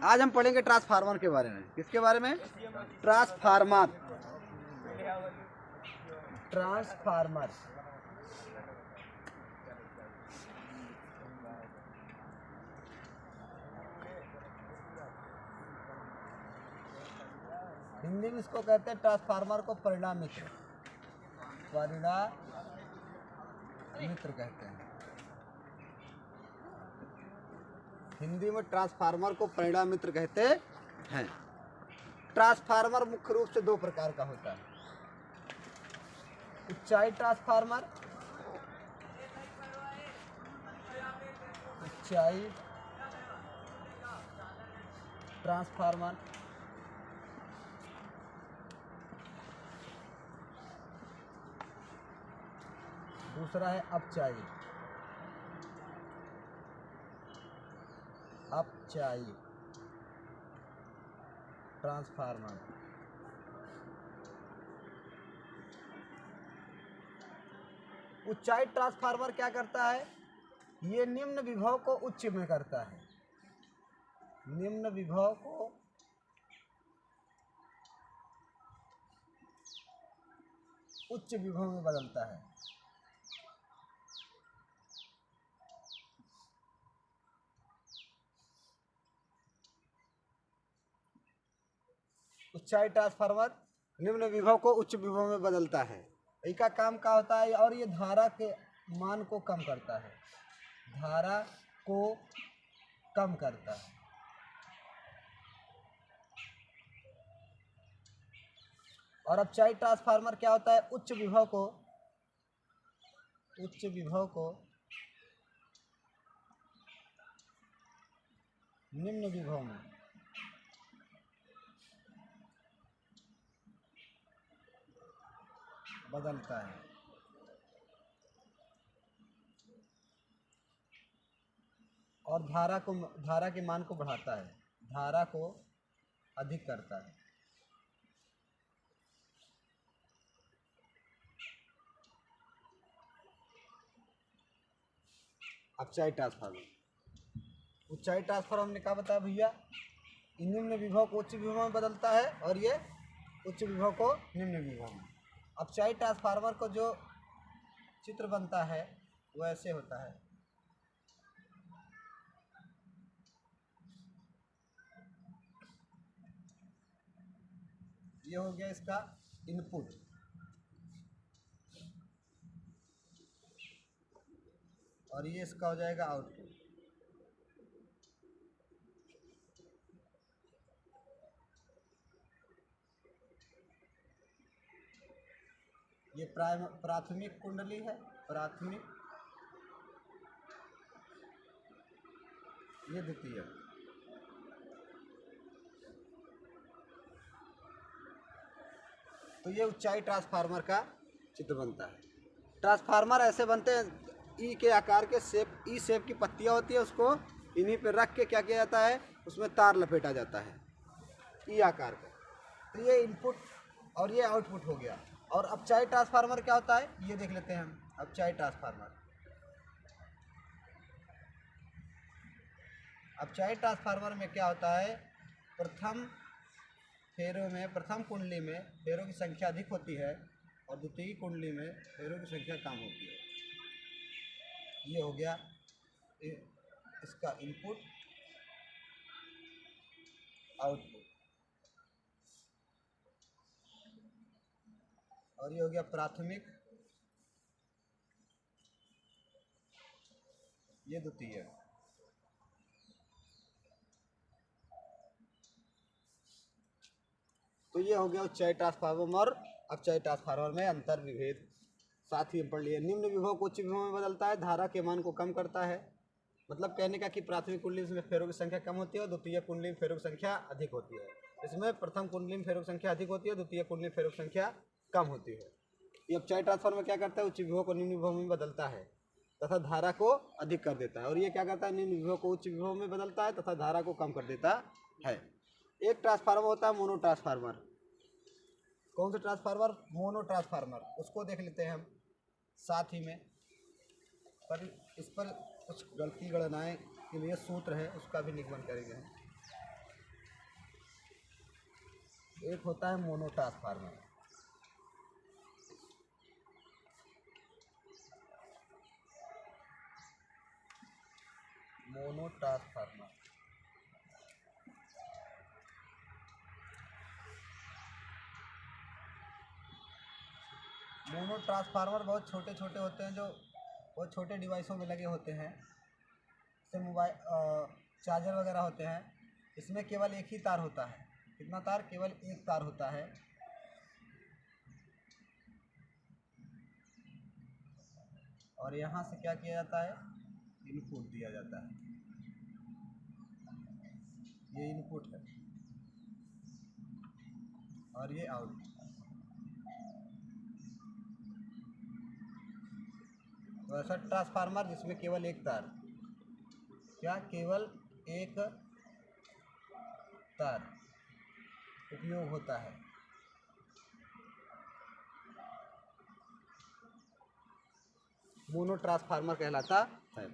आज हम पढ़ेंगे ट्रांसफार्मर के बारे में। किसके बारे में? ट्रांसफार्मर। ट्रांसफार्मर हिंदी में इसको कहते हैं, ट्रांसफार्मर को परिणामित्र कहते हैं। हिंदी में ट्रांसफार्मर को परिणामित्र कहते हैं। ट्रांसफार्मर मुख्य रूप से दो प्रकार का होता है। ऊंचाई ट्रांसफार्मर, ऊंचाई ट्रांसफार्मर, दूसरा है अपचाई ट्रांसफार्मर। ऊंचाई ट्रांसफार्मर क्या करता है? ये निम्न विभव को उच्च में करता है, निम्न विभव को उच्च विभव में बदलता है। ऊंचाई ट्रांसफार्मर निम्न विभव को उच्च विभव में बदलता है। इसका काम क्या होता है? और ये धारा के मान को कम करता है, धारा को कम करता है। और अपचाई ट्रांसफार्मर क्या होता है? उच्च विभव को निम्न विभव में बदलता है। और धारा के मान को बढ़ाता है, धारा को अधिक करता है। अपचाई ट्रांसफार्मर, ऊंचाई ट्रांसफार्मर ने क्या बताया भैया? निम्न विभव को उच्च विभव में बदलता है और ये उच्च विभव को निम्न विभव में। अपचाई ट्रांसफार्मर को जो चित्र बनता है वो ऐसे होता है। ये हो गया इसका इनपुट, और ये इसका हो जाएगा आउटपुट। ये प्राथमिक कुंडली है, प्राथमिक, ये द्वितीय। तो ये ऊंचाई ट्रांसफार्मर का चित्र बनता है। ट्रांसफार्मर ऐसे बनते हैं, ई के आकार के शेप, ई शेप की पत्तियां होती है, उसको इन्हीं पे रख के क्या किया जाता है? उसमें तार लपेटा जाता है ई आकार का। तो ये इनपुट और ये आउटपुट हो गया। और अपचाई ट्रांसफार्मर क्या होता है ये देख लेते हैं हम। अपचाई ट्रांसफार्मर में क्या होता है? प्रथम कुंडली में फेरों की संख्या अधिक होती है और द्वितीय कुंडली में फेरों की संख्या कम होती है। ये हो गया इसका इनपुट आउटपुट, और ये हो गया प्राथमिक, ये द्वितीय। तो ये हो गया ऊंचाई ट्रांसफार्मर और अपचाई ट्रांसफार्मर में अंतर विभेद। साथ ही पढ़ लिए, निम्न विभव को उच्च विभव में बदलता है, धारा के मान को कम करता है। मतलब कहने का कि प्राथमिक कुंडली में फेरों की संख्या कम होती है और द्वितीय कुंडली में फेरों की संख्या अधिक होती है। इसमें प्रथम कुंडली में फेरों की संख्या अधिक होती है, द्वितीय कुंडली में फेरों की संख्या कम होती है। ये अपचाई ट्रांसफार्मर क्या करता है? उच्च विभव को निम्न विभव में बदलता है तथा धारा को अधिक कर देता है। और ये क्या करता है? निम्न विभव को उच्च विभव में बदलता है तथा धारा को कम कर देता है। एक ट्रांसफार्मर होता है मोनो ट्रांसफार्मर। कौन सा ट्रांसफार्मर? Mono transformer. उसको देख लेते हैं हम साथ ही में। पर इस पर कुछ गलती गणनाएँ के लिए सूत्र है, उसका भी निगमन करेंगे हम। एक होता है mono transformer. Mono transformer mono transformer बहुत छोटे छोटे होते हैं, जो बहुत छोटे डिवाइसों में लगे होते हैं, जैसे मोबाइल चार्जर वगैरह होते हैं। इसमें केवल एक ही तार होता है। कितना तार? केवल एक तार होता है। और यहाँ से क्या किया जाता है? इनपुट दिया जाता है। ये इनपुट है और ये आउटपुट। तो ऐसा ट्रांसफार्मर जिसमें केवल एक तार, क्या केवल एक तार उपयोग होता है। मोनो ट्रांसफार्मर कहलाता है।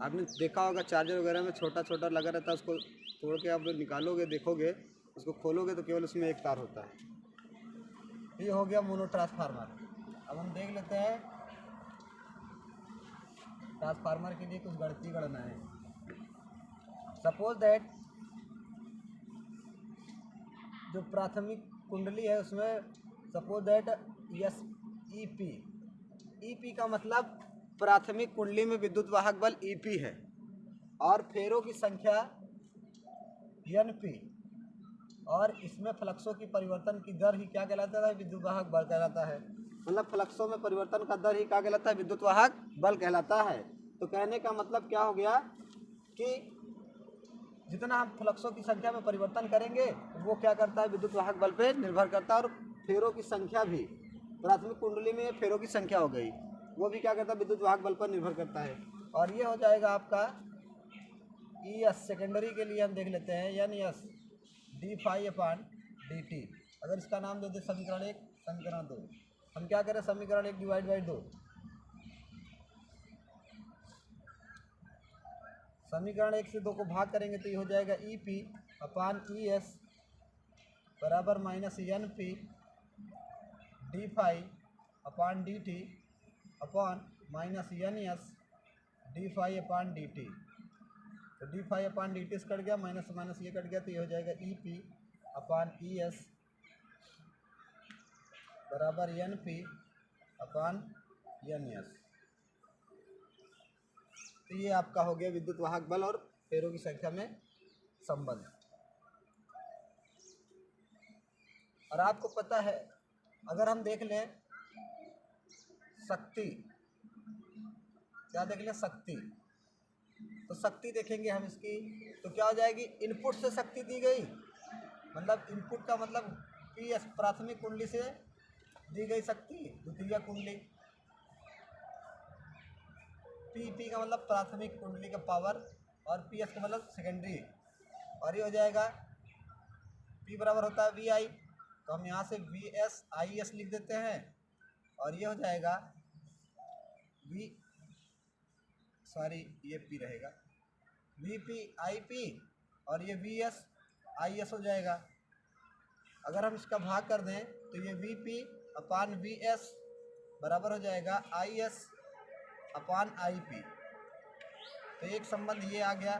आपने देखा होगा चार्जर वगैरह में छोटा छोटा लगा रहता है, उसको तोड़ के आप निकालोगे, देखोगे, उसको खोलोगे तो केवल उसमें एक तार होता है। ये हो गया मोनो ट्रांसफार्मर। अब हम देख लेते हैं ट्रांसफार्मर के लिए कुछ गणितीय गणना है। सपोज दैट जो प्राथमिक कुंडली है उसमें सपोज दैट यस ईपी का मतलब प्राथमिक कुंडली में विद्युत वाहक बल ईपी है और फेरों की संख्या एनपी, और इसमें फ्लक्सों की परिवर्तन की दर ही क्या कहलाता है? विद्युत वाहक बल कहलाता है। मतलब फ्लक्सों में परिवर्तन का दर ही क्या कहलाता है? विद्युत वाहक बल कहलाता है। तो कहने का मतलब क्या हो गया कि जितना हम फ्लक्सों की संख्या में परिवर्तन करेंगे वो क्या करता है? विद्युत वाहक बल पे निर्भर करता है। और फेरों की संख्या भी, प्राथमिक कुंडली में फेरों की संख्या हो गई, वो भी क्या करता है? विद्युत वाहक बल पर निर्भर करता है। और ये हो जाएगा आपका ई एस। सेकेंडरी के लिए हम देख लेते हैं N S d phi upon d T. अगर इसका नाम दे दे समीकरण 1, समीकरण 2, हम क्या करें? समीकरण 1 डिवाइड बाई 2। समीकरण 1 से 2 को भाग करेंगे तो ये हो जाएगा E P upon E S बराबर minus N P d phi upon d t upon minus N S d phi upon d t. तो d phi upon d t से कट गया, माइनस माइनस ये कट गया, तो ये हो जाएगा E P upon E S बराबर N P upon N S. तो ये आपका हो गया विद्युत वाहक बल और फेरों की संख्या में संबंध। और आपको पता है, अगर हम देख लें शक्ति, क्या देख लें? शक्ति। तो शक्ति देखेंगे हम इसकी, तो क्या हो जाएगी? इनपुट से शक्ति दी गई, मतलब इनपुट का मतलब पी एस, प्राथमिक कुंडली से दी गई शक्ति, द्वितीय कुंडली। पी का मतलब प्राथमिक कुंडली का पावर, और पी एस का मतलब सेकेंडरी। और ये हो जाएगा पी बराबर होता है वी आई, तो हम यहाँ से वी एस आई एस लिख देते हैं। और ये हो जाएगा ये पी रहेगा वी पी आई पी, और ये वी एस आई एस हो जाएगा। अगर हम इसका भाग कर दें तो ये वी पी अपान वी एस बराबर हो जाएगा I S upon I P. तो एक संबंध ये आ गया,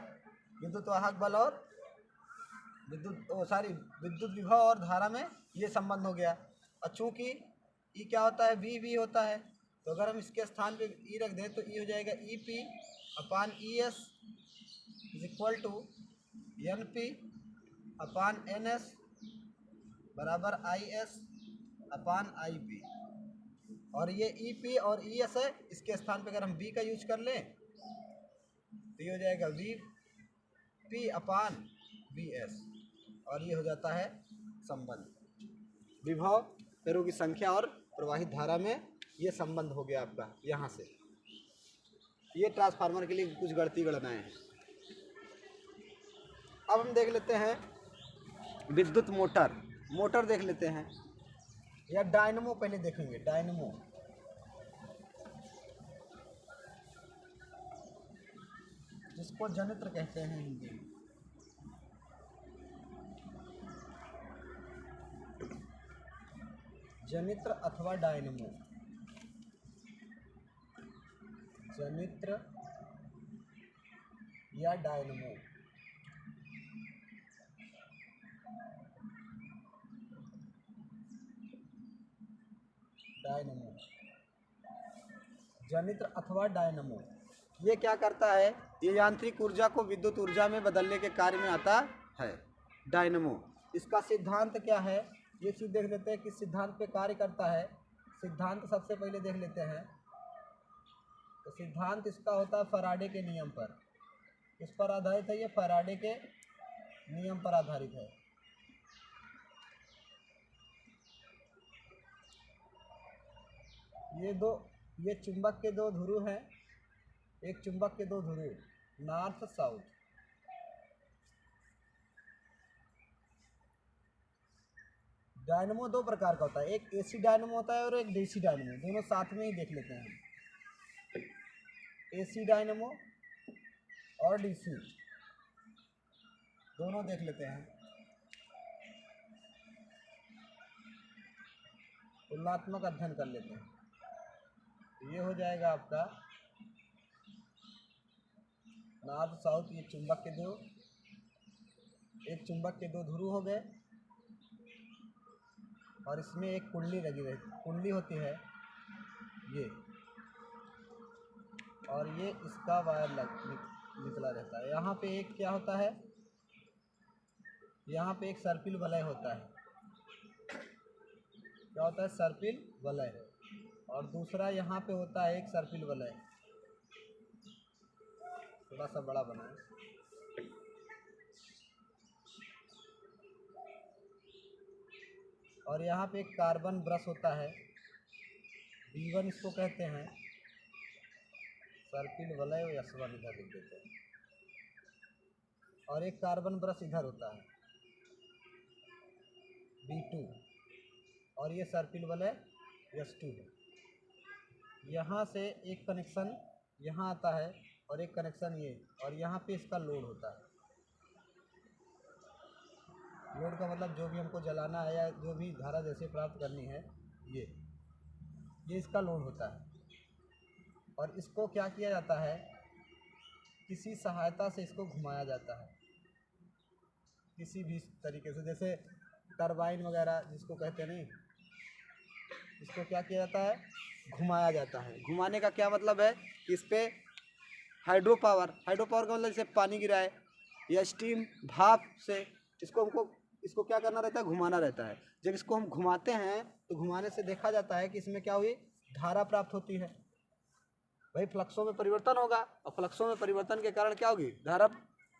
विद्युत वाहक बल और विद्युत विभव और धारा में ये संबंध हो गया। और चूँकि ई क्या होता है? वी होता है, तो अगर हम इसके स्थान पे ई रख दें तो ई हो जाएगा E P upon E S is equal to N P upon N S बराबर I S upon I P. और ये ई पी और ई एस है, इसके स्थान पे अगर हम वी का यूज कर लें तो ये हो जाएगा वी पी अपान वी एस। और ये हो जाता है संबंध। विभव, फेरों की संख्या और प्रवाहित धारा में ये संबंध हो गया आपका यहाँ से। ये ट्रांसफार्मर के लिए कुछ गणितीय गणनाएं हैं। अब हम देख लेते हैं विद्युत मोटर देख लेते हैं, या डायनमो पहले देखेंगे। डायनमो जिसको जनित्र कहते हैं हिंदी में। जनित्र अथवा डायनमो, जनित्र या डायनमो। डायनमो, जनित्र अथवा डायनमो, ये क्या करता है? ये यांत्रिक ऊर्जा को विद्युत ऊर्जा में बदलने के कार्य में आता है। डायनमो, इसका सिद्धांत क्या है? ये चीज़ देख लेते हैं कि सिद्धांत पे कार्य करता है। सिद्धांत सबसे पहले देख लेते हैं। तो सिद्धांत इसका होता है फैराडे के नियम पर। इस पर आधारित है, ये फैराडे के नियम पर आधारित है। ये चुंबक के दो ध्रुव हैं, एक चुंबक के दो ध्रुव, नॉर्थ साउथ। डायनमो दो प्रकार का होता है, एक एसी डायनमो होता है और एक डीसी डायनमो। दोनों साथ में ही देख लेते हैं। एसी डायनमो और डीसी दोनों देख लेते हैं। तुलनात्मक अध्ययन कर लेते हैं। ये हो जाएगा आपका नॉर्थ साउथ। ये चुंबक के दो, एक चुंबक के दो ध्रुव हो गए और इसमें एक कुंडली लगी रहती, कुंडली होती है ये, और ये इसका वायर निकला रहता है। यहाँ पे एक क्या होता है? यहाँ पे एक सर्पिल वलय होता है। क्या होता है? सर्पिल वलय। और दूसरा यहाँ पे होता है एक सर्पिल वलय, थोड़ा सा बड़ा बनाए। और यहाँ पे एक कार्बन ब्रश होता है, B1 इसको कहते हैं। सर्पिल वलय S1 इधर लिख देते हैं। और एक कार्बन ब्रश इधर होता है, B2। और ये सर्पिल वलय S2 है। यहाँ से एक कनेक्शन यहाँ आता है और एक कनेक्शन ये, और यहाँ पे इसका लोड होता है। लोड का मतलब जो भी हमको जलाना है या जो भी धारा जैसे प्राप्त करनी है, ये इसका लोड होता है। और इसको क्या किया जाता है? किसी सहायता से इसको घुमाया जाता है, किसी भी तरीके से, जैसे टरबाइन वगैरह जिसको कहते नहीं, इसको क्या किया जाता है? घुमाया जाता है। घुमाने का क्या मतलब है कि इस पे हाइड्रो पावर का मतलब जैसे पानी गिरा है या स्टीम भाप से इसको क्या करना रहता है? घुमाना रहता है। जब इसको हम घुमाते हैं तो घुमाने से देखा जाता है कि इसमें क्या हुई? धारा प्राप्त होती है। भाई फ्लक्सों में परिवर्तन होगा, और फ्लक्सों में परिवर्तन के कारण क्या होगी? धारा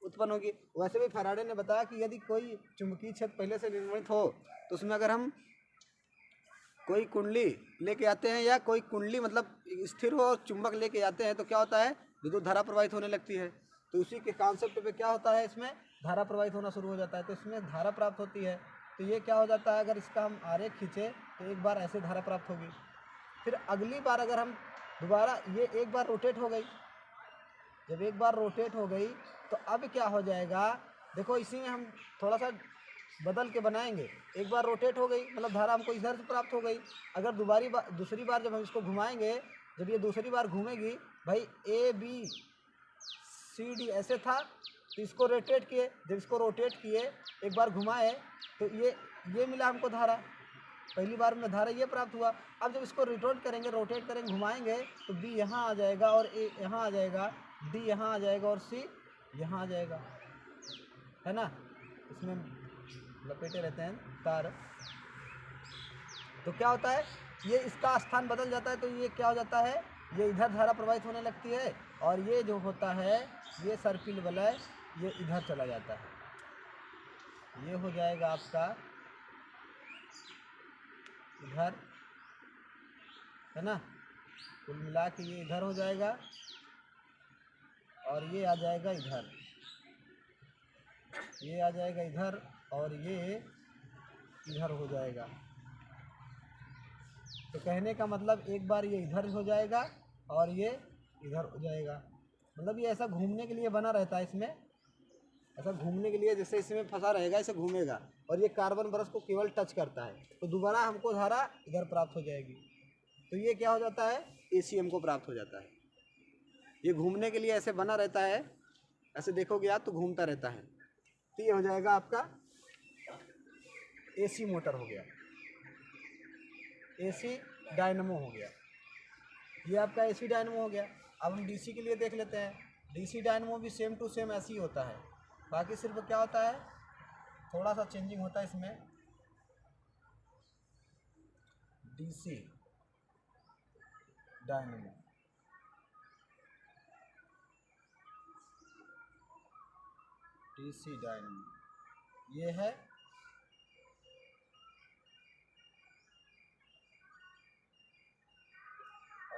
उत्पन्न होगी। वैसे भी फैराडे ने बताया कि यदि कोई चुंबकीय क्षेत्र पहले से निर्मित हो तो उसमें अगर हम कोई कुंडली लेके आते हैं या कोई कुंडली मतलब स्थिर हो और चुंबक लेके आते हैं तो क्या होता है? विद्युत धारा प्रवाहित होने लगती है। तो उसी के कॉन्सेप्ट पे क्या होता है? इसमें धारा प्रवाहित होना शुरू हो जाता है, तो इसमें धारा प्राप्त होती है। तो ये क्या हो जाता है? अगर इसका हम आरेख खींचे तो एक बार ऐसे धारा प्राप्त होगी, फिर अगली बार अगर हम दोबारा, ये एक बार रोटेट हो गई, जब एक बार रोटेट हो गई तो अब क्या हो जाएगा? देखो इसी में हम थोड़ा सा बदल के बनाएंगे। एक बार रोटेट हो गई मतलब धारा हमको इधर से प्राप्त हो गई। अगर दूसरी बार जब हम इसको घुमाएंगे, जब ये दूसरी बार घूमेगी, भाई ABCD ऐसे था, तो इसको रोटेट किए। जब इसको रोटेट किए, एक बार घुमाए, तो ये मिला हमको धारा। पहली बार में धारा ये प्राप्त हुआ। अब जब इसको रोटेट करेंगे, घुमाएंगे, तो B यहाँ आ जाएगा और A यहाँ आ जाएगा, D यहाँ आ जाएगा और C यहाँ आ जाएगा, है ना? इसमें लपेटे रहते हैं तार। तो क्या होता है? ये इसका स्थान बदल जाता है, तो ये क्या हो जाता है? ये इधर धारा प्रवाहित होने लगती है, और ये जो होता है ये सर्पिल वलय ये इधर चला जाता है। ये हो जाएगा आपका इधर, है ना? कुल मिला के ये इधर हो जाएगा और ये आ जाएगा इधर, ये आ जाएगा इधर और ये इधर हो जाएगा। तो कहने का मतलब एक बार ये इधर हो जाएगा और ये इधर हो जाएगा। मतलब ये ऐसा घूमने के लिए बना रहता है इसमें, ऐसा घूमने के लिए, जैसे इसमें फंसा रहेगा ऐसे घूमेगा, और ये कार्बन ब्रश को केवल टच करता है तो दोबारा हमको धारा इधर प्राप्त हो जाएगी। तो ये क्या हो जाता है, AC हमको प्राप्त हो जाता है। ये घूमने के लिए ऐसे बना रहता है, ऐसे देखोगे आप तो घूमता रहता है। तो ये हो जाएगा आपका AC मोटर हो गया, AC डायनमो हो गया। ये आपका AC डायनमो हो गया। अब हम DC के लिए देख लेते हैं। DC डायनमो भी सेम टू सेम ऐसे ही होता है, बाकी सिर्फ क्या होता है, थोड़ा सा चेंजिंग होता है इसमें। DC डायनमो, DC डायनमो ये है।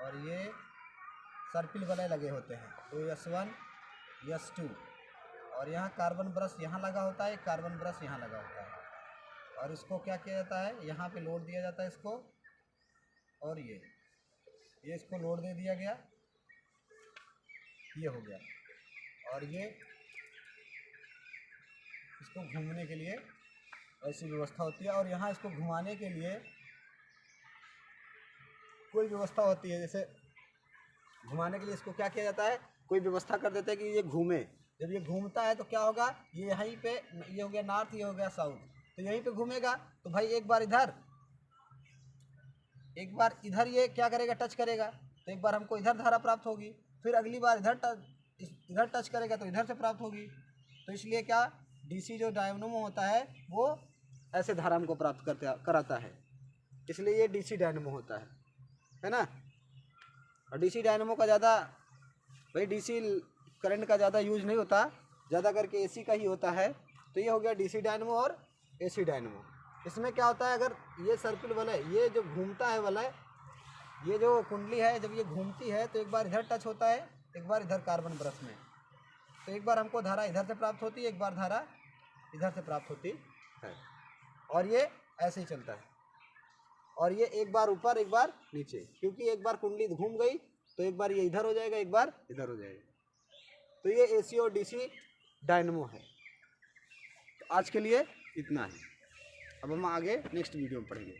और ये सर्पिल वाले लगे होते हैं, तो S1 S2, और यहाँ कार्बन ब्रश यहाँ लगा होता है, कार्बन ब्रश यहाँ लगा होता है। और इसको क्या किया जाता है, यहाँ पे लोड दिया जाता है इसको, और ये इसको लोड दे दिया गया, ये हो गया। और ये इसको घूमने के लिए ऐसी व्यवस्था होती है। और यहाँ इसको घुमाने के लिए कोई व्यवस्था होती है, जैसे घुमाने के लिए इसको क्या किया जाता है, कोई व्यवस्था कर देते हैं कि ये घूमे। जब ये घूमता है तो क्या होगा, ये यहीं पे, ये हो गया नॉर्थ, ये हो गया साउथ, तो यहीं पे घूमेगा। तो भाई एक बार इधर, एक बार इधर ये क्या करेगा, टच करेगा, तो एक बार हमको इधर धारा प्राप्त होगी, फिर अगली बार इधर टच करेगा तो इधर से प्राप्त होगी। तो इसलिए क्या, DC जो डायनमो होता है वो ऐसे धारा हमको प्राप्त कराता है, इसलिए ये DC डायनमो होता है ना। और DC डायनमो का ज़्यादा, भाई DC करंट का ज़्यादा यूज नहीं होता, ज़्यादा करके AC का ही होता है। तो ये हो गया DC डायनमो और AC डायनमो। इसमें क्या होता है, अगर ये सर्किल वाला, ये जो घूमता है वाला, ये जो कुंडली है जब ये घूमती है तो एक बार इधर टच होता है, एक बार इधर कार्बन ब्रश में, तो एक बार हमको धारा इधर से प्राप्त होती है, एक बार धारा इधर से प्राप्त होती है। और ये ऐसे ही चलता है। और ये एक बार ऊपर एक बार नीचे, क्योंकि एक बार कुंडली घूम गई तो एक बार ये इधर हो जाएगा, एक बार इधर हो जाएगा। तो ये AC और DC डायनमो है। तो आज के लिए इतना है, अब हम आगे नेक्स्ट वीडियो में पढ़ेंगे।